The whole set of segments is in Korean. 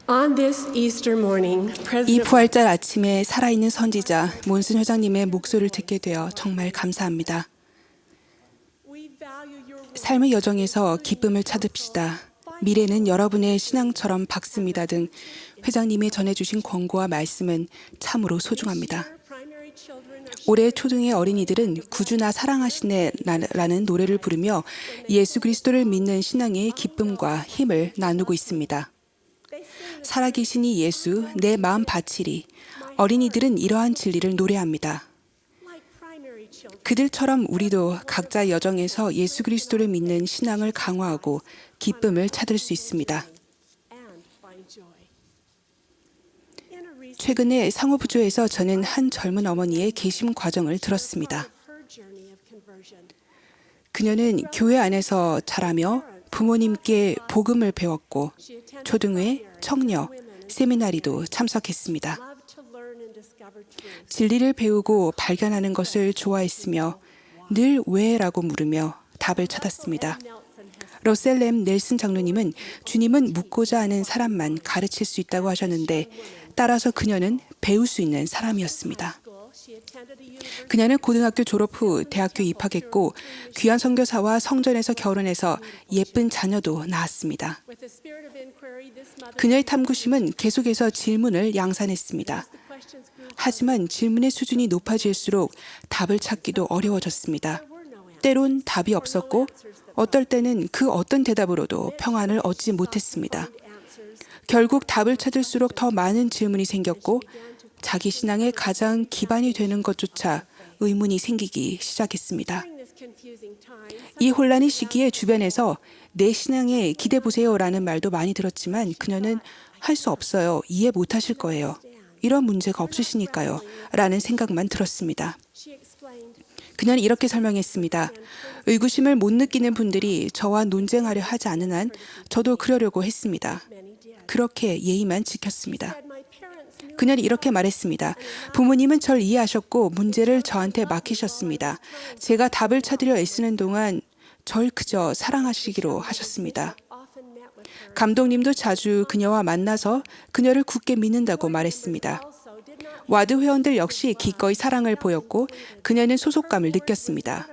On this Easter morning, 이 President 부활절 아침에 살아있는 선지자 몬슨 회장님의 목소리를 듣게 되어 정말 감사합니다. we value your work. 삶의 여정에서 기쁨을 찾읍시다. 미래는 여러분의 신앙처럼 밝습니다 등 회장님이 전해주신 권고와 말씀은 참으로 소중합니다. Primary children are 올해 초등의 어린이들은 구주나 사랑하시네라는 노래를 부르며 예수 그리스도를 믿는 신앙의 기쁨과 힘을 나누고 있습니다. 살아계신 이 예수, 내 마음 바치리. 어린이들은 이러한 진리를 노래합니다. like primary children 그들처럼 우리도 각자 여정에서 예수 그리스도를 믿는 신앙을 강화하고 기쁨을 찾을 수 있습니다. and find joy. In a recent 최근에 상호부조에서 저는 한 젊은 어머니의 계심 과정을 들었습니다. her journey of conversion, 그녀는 교회 안에서 자라며 부모님께 복음을 배웠고 she attended 초등회, 청녀, 세미나리도 참석했습니다. loved to learn and discover truth. 진리를 배우고 발견하는 것을 좋아했으며 늘 왜라고 물으며 답을 찾았습니다. Nelson has 러셀 램 넬슨 장로님은 주님은 묻고자 하는 사람만 가르칠 수 있다고 하셨는데 따라서 그녀는 배울 수 있는 사람이었습니다. school. She attended a university 그녀는 고등학교 졸업 후 대학교 입학했고 귀한 선교사와 성전에서 결혼해서 예쁜 자녀도 낳았습니다. with the spirit of inquiry. This mother 그녀의 탐구심은 계속해서 질문을 양산했습니다. the questions grew. 하지만 질문의 수준이 높아질수록 답을 찾기도 어려워졌습니다. There were no answers. 때론 답이 없었고 어떨 때는 그 어떤 대답으로도 평안을 얻지 못했습니다. Answers. 결국 답을 찾을수록 더 많은 질문이 생겼고 자기 신앙의 가장 기반이 되는 것조차 의문이 생기기 시작했습니다. During this confusing time, 이 혼란의 시기에 주변에서 내 신앙에 기대보세요라는 말도 많이 들었지만 그녀는 할 수 없어요. 이해 못하실 거예요. 이런 문제가 없으시니까요. 라는 생각만 들었습니다. she explained, 그녀는 이렇게 설명했습니다. 의구심을 못 느끼는 분들이 저와 논쟁하려 하지 않은 한 저도 그러려고 했습니다. many did. 그렇게 예의만 지켰습니다. Said my parents knew 그녀는 이렇게 말했습니다. 부모님은 절 이해하셨고 문제를 저한테 맡기셨습니다. 제가 답을 찾으려 애쓰는 동안 절 그저 사랑하시기로 하셨습니다. often met with her. 감독님도 자주 그녀와 만나서 그녀를 굳게 믿는다고 말했습니다. Also did not 와드 회원들 역시 기꺼이 사랑을 보였고 그녀는 소속감을 느꼈습니다.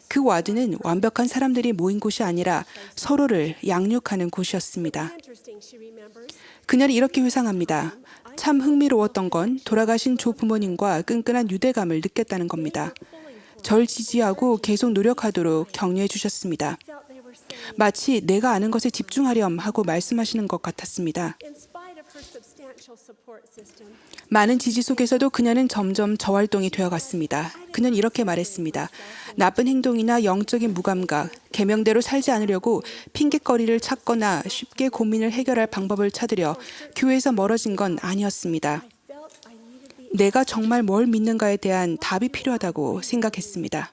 그 와드는 완벽한 사람들이 모인 곳이 아니라 서로를 양육하는 곳이었습니다. interesting, she remembers. 그녀는 이렇게 회상합니다. 참 흥미로웠던 건 돌아가신 조 부모님과 끈끈한 유대감을 느꼈다는 겁니다. 절 지지하고 계속 노력하도록 격려해 주셨습니다. Felt they were saying, 마치 내가 아는 것에 집중하렴 하고 말씀하시는 것 같았습니다. in spite of her substantial support system, 많은 지지 속에서도 그녀는 점점 저활동이 되어갔습니다. 그녀는 이렇게 말했습니다. 나쁜 행동이나 영적인 무감각, 계명대로 살지 않으려고 핑곗거리를 찾거나 쉽게 고민을 해결할 방법을 찾으려 교회에서 멀어진 건 아니었습니다. felt I needed the 내가 정말 뭘 믿는가에 대한 답이 필요하다고 생각했습니다.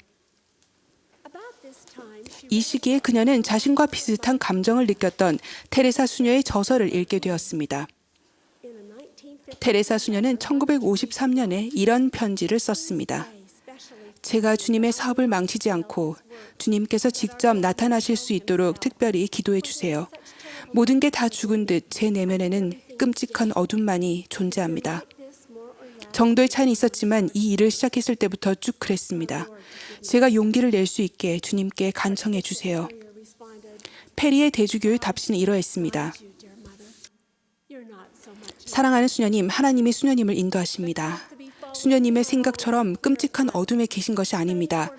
about this time she 이 시기에 그녀는 자신과 비슷한 감정을 느꼈던 테레사 수녀의 저서를 읽게 되었습니다. in a 1950 테레사 수녀는 1953년에 이런 편지를 썼습니다. especially 제가 주님의 사업을 망치지 않고 주님께서 직접 나타나실 수 있도록 특별히 기도해 주세요. 모든 게 다 죽은 듯 제 내면에는 끔찍한 어둠만이 존재합니다. this more or less 정도의 차이는 있었지만 이 일을 시작했을 때부터 쭉 그랬습니다. 제가 용기를 낼 수 있게 주님께 간청해 주세요. Warrior responded, 페리의 대주교의 답신은 이러했습니다. you dear mother, you're not so much 사랑하는 수녀님, 하나님이 수녀님을 인도하십니다. 수녀님의 생각처럼 끔찍한 어둠에 계신 것이 아닙니다.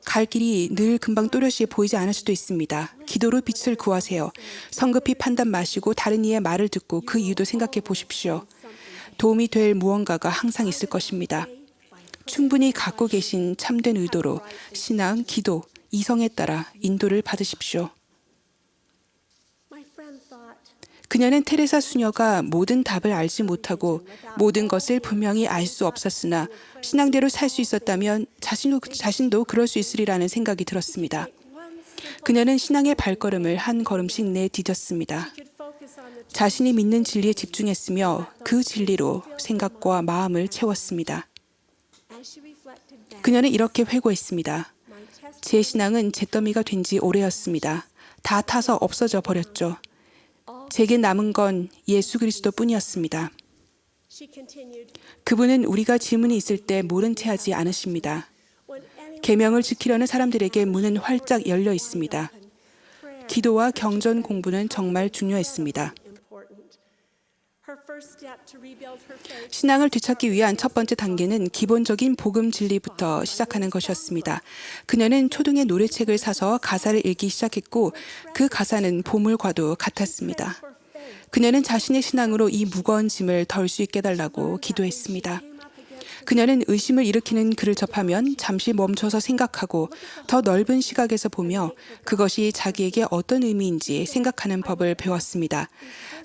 갈 길이 늘 금방 또렷이 보이지 않을 수도 있습니다. 기도로 빛을 구하세요. 성급히 판단 마시고 다른 이의 말을 듣고 그 이유도 생각해 보십시오. 도움이 될 무언가가 항상 있을 것입니다. 충분히 갖고 계신 참된 의도로 신앙, 기도, 이성에 따라 인도를 받으십시오. my friend thought 그녀는 테레사 수녀가 모든 답을 알지 못하고 모든 것을 분명히 알 수 없었으나 신앙대로 살 수 있었다면 자신도 그럴 수 있으리라는 생각이 들었습니다. one simple 그녀는 신앙의 발걸음을 한 걸음씩 내디뎠습니다. could focus on the 자신이 믿는 진리에 집중했으며 그 진리로 생각과 마음을 채웠습니다. as she reflected back 그녀는 이렇게 회고했습니다. my test 제 신앙은 잿더미가 된 지 오래였습니다. 다 타서 없어져 버렸죠. all 제게 남은 건 예수 그리스도뿐이었습니다. She continued, 그분은 우리가 질문이 있을 때 모른 채 하지 않으십니다. when anyone 계명을 지키려는 사람들에게 문은 활짝 열려 있습니다. prayer 기도와 경전 공부는 정말 중요했습니다. important. Her first step to rebuild her faith 신앙을 되찾기 위한 첫 번째 단계는 기본적인 복음 진리부터 시작하는 것이었습니다. 그녀는 초등의 노래책을 사서 가사를 읽기 시작했고 그 가사는 보물과도 같았습니다. for faith. 그녀는 자신의 신앙으로 이 무거운 짐을 덜 수 있게 달라고 기도했습니다. Came up against 그녀는 의심을 일으키는 글을 접하면 잠시 멈춰서 생각하고 더 넓은 시각에서 보며 그것이 자기에게 어떤 의미인지 생각하는 법을 배웠습니다.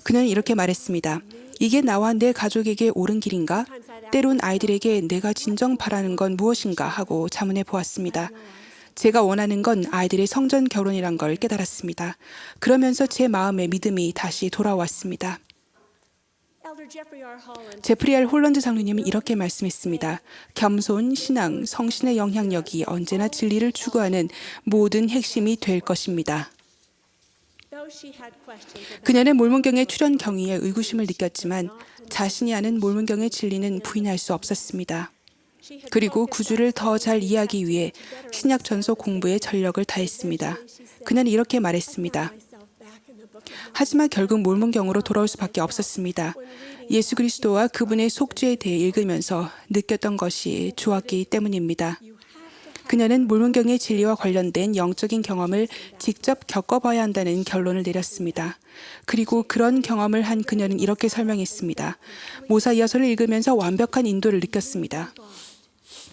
그녀는 이렇게 말했습니다. 이게 나와 내 가족에게 옳은 길인가? 때론 아이들에게 내가 진정 바라는 건 무엇인가 하고 자문해 보았습니다. 제가 원하는 건 아이들의 성전 결혼이란 걸 깨달았습니다. 그러면서 제 마음에 믿음이 다시 돌아왔습니다. Elder Jeffrey R. Holland. 제프리 R. 홀런드 장로님은 이렇게 말씀했습니다. 겸손, 신앙, 성신의 영향력이 언제나 진리를 추구하는 모든 핵심이 될 것입니다. Though she had questions about 그녀는 몰몬경의 출현 경위에 의구심을 느꼈지만 자신이 아는 몰몬경의 진리는 부인할 수 없었습니다. she had 그리고 구주를 더 잘 이해하기 위해 신약 전서 공부에 전력을 다했습니다. 그녀는 이렇게 말했습니다. myself back in the book of 하지만 결국 몰몬경으로 돌아올 수밖에 없었습니다. 예수 그리스도와 그분의 속죄에 대해 읽으면서 느꼈던 것이 좋았기 때문입니다. 그녀는 몰몬경의 진리와 관련된 영적인 경험을 직접 겪어봐야 한다는 결론을 내렸습니다. 그리고 그런 경험을 한 그녀는 이렇게 설명했습니다. 모사이어서를 읽으면서 완벽한 인도를 느꼈습니다.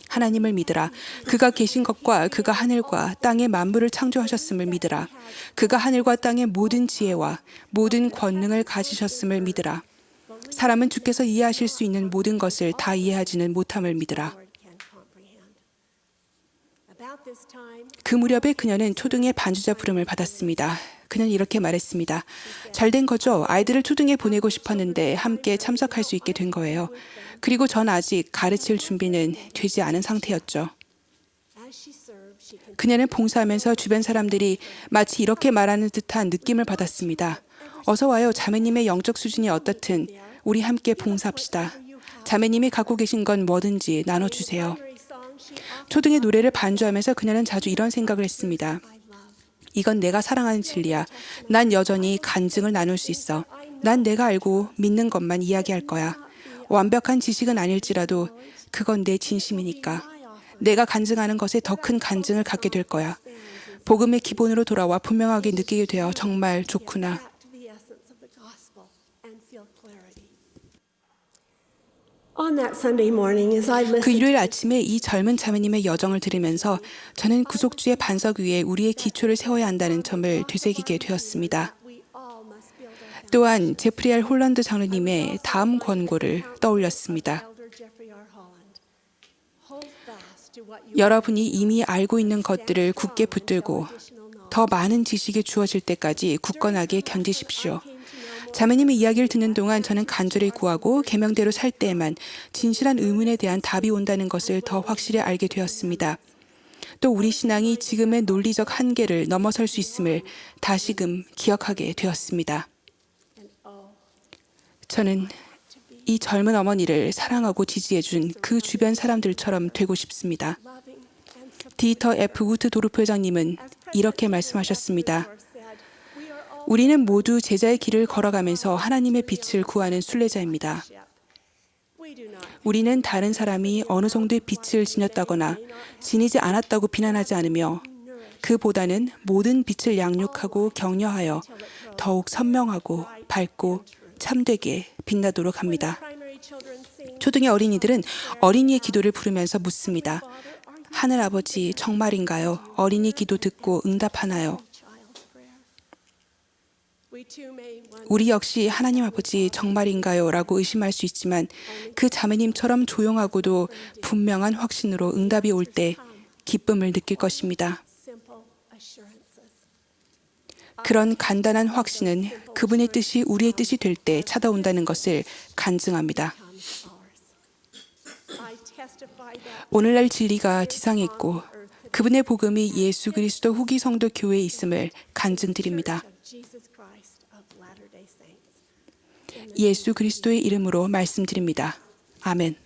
하나님을 믿으라. 그가 계신 것과 그가 하늘과 땅의 만물을 창조하셨음을 믿으라. 그가 하늘과 땅의 모든 지혜와 모든 권능을 가지셨음을 믿으라. 사람은 주께서 이해하실 수 있는 모든 것을 다 이해하지는 못함을 믿으라. Lord can comprehend. About this time, 그 무렵에 그녀는 초등의 반주자 부름을 받았습니다. 그녀는 이렇게 말했습니다. 잘된 거죠. 아이들을 초등에 보내고 싶었는데 함께 참석할 수 있게 된 거예요. 그리고 전 아직 가르칠 준비는 되지 않은 상태였죠. as she served, she continued. 그녀는 봉사하면서 주변 사람들이 마치 이렇게 말하는 듯한 느낌을 받았습니다. 어서 와요. 자매님의 영적 수준이 어떻든 우리 함께 봉사합시다. 자매님이 갖고 계신 건 뭐든지 나눠주세요. Primary song she often 초등의 노래를 반주하면서 그녀는 자주 이런 생각을 했습니다. I love. 이건 내가 사랑하는 진리야. 난 여전히 간증을 나눌 수 있어. 난 내가 알고 믿는 것만 이야기할 거야. 완벽한 지식은 아닐지라도 그건 내 진심이니까. 내가 간증하는 것에 더 큰 간증을 갖게 될 거야. 복음의 기본으로 돌아와 분명하게 느끼게 되어 정말 좋구나. Back to the essence of the gospel and feel clarity. On that Sunday morning, as I 그 listened, 일요일 아침에 이 젊은 자매님의 여정을 들으면서 저는 구속주의 반석 위에 우리의 기초를 세워야 한다는 점을 되새기게 되었습니다. we all must build our foundation. 또한 제프리 R. 홀런드 장로님의 다음 권고를 떠올렸습니다. Elder Jeffrey R. Holland. Hold fast to what you 여러분이 이미 알고 있는 것들을 굳게 붙들고 더 많은 지식이 주어질 때까지 굳건하게 견디십시오. 자매님의 이야기를 듣는 동안 저는 간절히 구하고 계명대로 살 때에만 진실한 의문에 대한 답이 온다는 것을 더 확실히 알게 되었습니다. 또 우리 신앙이 지금의 논리적 한계를 넘어설 수 있음을 다시금 기억하게 되었습니다. 저는 이 젊은 어머니를 사랑하고 지지해준 그 주변 사람들처럼 되고 싶습니다. loving and supportive. 디터 F. 우트 도르프 회장님은 이렇게 말씀하셨습니다. said, we are all 우리는 모두 제자의 길을 걸어가면서 하나님의 빛을 구하는 순례자입니다. we do not 우리는 다른 사람이 어느 정도의 빛을 지녔다거나 지니지 않았다고 비난하지 않으며 그보다는 모든 빛을 양육하고 격려하여 더욱 선명하고 밝고 참되게 빛나도록 합니다. primary children sing 초등의 어린이들은 어린이의 기도를 부르면서 묻습니다. 하늘 아버지 정말인가요? 어린이 기도 듣고 응답하나요? child's prayer. We too may one 우리 역시 하나님 아버지 정말인가요? 라고 의심할 수 있지만 그 자매님처럼 조용하고도 분명한 확신으로 응답이 올 때 기쁨을 느낄 것입니다. simple assurances. 그런 간단한 확신은 그분의 뜻이 우리의 뜻이 될 때 찾아온다는 것을 간증합니다. Comes ours. I testify that 오늘날 진리가 지상에 있고 그분의 복음이 예수 그리스도 후기 성도 교회에 있음을 간증드립니다. of Jesus Christ of Latter-day Saints. 예수 그리스도의 이름으로 말씀드립니다. 아멘.